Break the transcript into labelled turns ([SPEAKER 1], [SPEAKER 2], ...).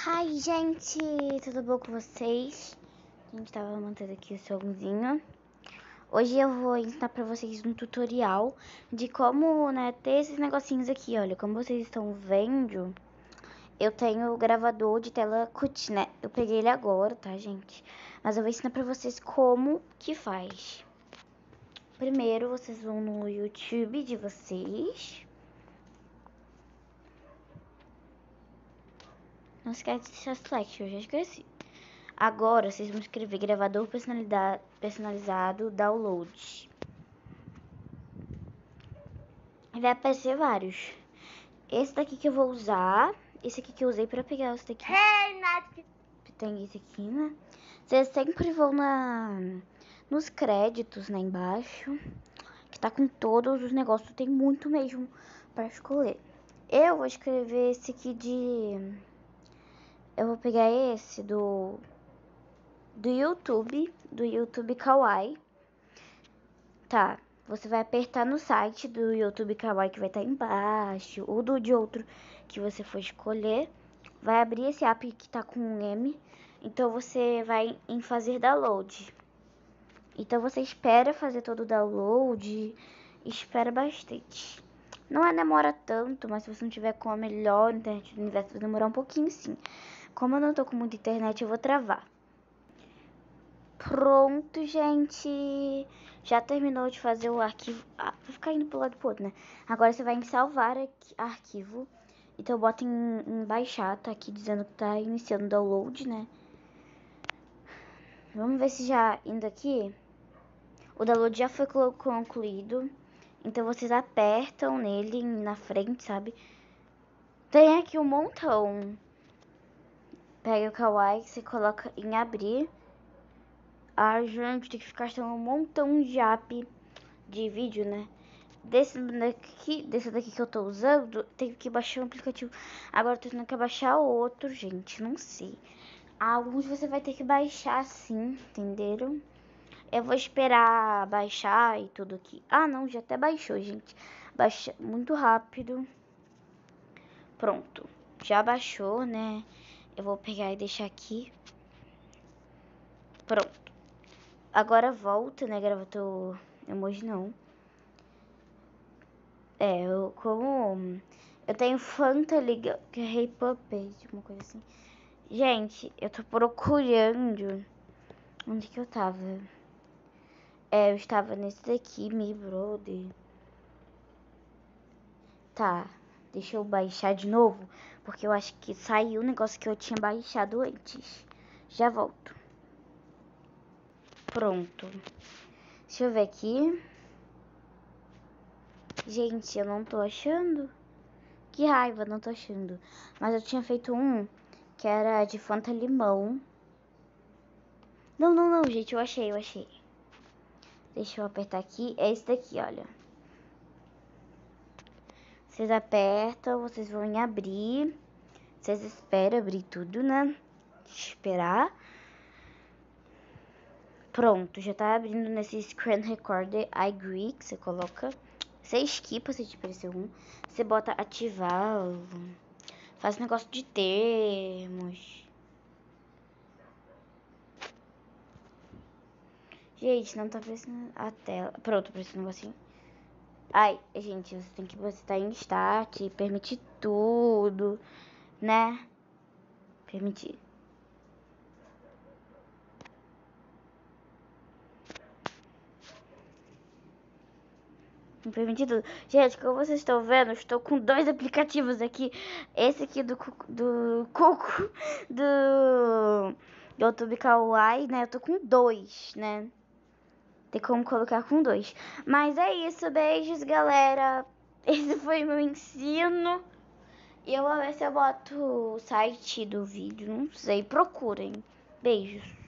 [SPEAKER 1] Hi, gente! Tudo bom com vocês? A gente tava mantendo aqui o somzinho. Hoje eu vou ensinar pra vocês um tutorial de como, né, ter esses negocinhos aqui, olha. Como vocês estão vendo, eu tenho o gravador de tela cut, né? Eu peguei ele agora, tá, gente? Mas eu vou ensinar pra vocês como que faz. Primeiro, vocês vão no YouTube de vocês. Não esquece de deixar select, eu já esqueci. Agora, vocês vão escrever gravador personalizado download. Vai aparecer vários. Esse daqui que eu vou usar. Esse aqui que eu usei pra pegar esse daqui. Tem esse aqui, né? Vocês sempre vão nos créditos, né, embaixo. Que tá com todos os negócios. Tem muito mesmo pra escolher. Eu vou escrever esse aqui de... Eu vou pegar esse do YouTube Kawaii. Tá, você vai apertar no site do YouTube Kawaii que vai estar embaixo, ou de outro que você for escolher. Vai abrir esse app que tá com um M. Então você vai em fazer download. Então você espera fazer todo o download, espera bastante. Não demora tanto, mas se você não tiver com a melhor internet do universo, vai demorar um pouquinho sim. Como eu não tô com muita internet, eu vou travar. Pronto, gente. Já terminou de fazer o arquivo. Ah, vai ficar indo pro lado pro outro, né? Agora você vai em salvar arquivo. Então bota em baixar. Tá aqui dizendo que tá iniciando o download, né? Vamos ver se já indo aqui. O download já foi concluído. Então vocês apertam nele na frente, sabe? Tem aqui um montão. Pega o Kawaii, você coloca em abrir. Ah, gente, tem que ficar achando um montão de app de vídeo, né? Desse daqui que eu tô usando, tem que baixar um aplicativo. Agora eu tô tendo que baixar outro, gente, não sei. Alguns você vai ter que baixar sim, entenderam? Eu vou esperar baixar e tudo aqui. Ah, não, já até baixou, gente. Baixa muito rápido. Pronto, já baixou, né? Eu vou pegar e deixar aqui. Pronto. Agora volta, né? Grava teu emoji, não. Como eu tenho Fanta Liga, que é Hey Puppet, uma coisa assim. Gente, eu tô procurando. Onde que eu tava? Eu estava nesse daqui, Me Brother. Tá, deixa eu baixar de novo, porque eu acho que saiu o negócio que eu tinha baixado antes. Já volto. Pronto. Deixa eu ver aqui. Gente, eu não tô achando. Que raiva, não tô achando. Mas eu tinha feito um que era de Fanta Limão. Não, gente, eu achei. Deixa eu apertar aqui. É esse daqui, olha. Vocês apertam, vocês vão em abrir. Vocês esperam abrir tudo, né? Esperar. Pronto, já tá abrindo nesse Screen Recorder iGree que você coloca. Você esquipa se te aparecer um. Você bota ativar. Faz negócio de termos. Gente, não tá aparecendo a tela. Pronto, apareceu um negocinho. Ai, gente, você tem que estar em start, permitir tudo, né? Permitir. Permitir tudo. Gente, como vocês estão vendo, eu estou com dois aplicativos aqui. Esse aqui do Cuco, do YouTube Kawaii, né? Eu tô com dois, né? Tem como colocar com dois. Mas é isso, beijos, galera. Esse foi meu ensino. E eu vou ver se eu boto o site do vídeo, não sei, procurem. Beijos.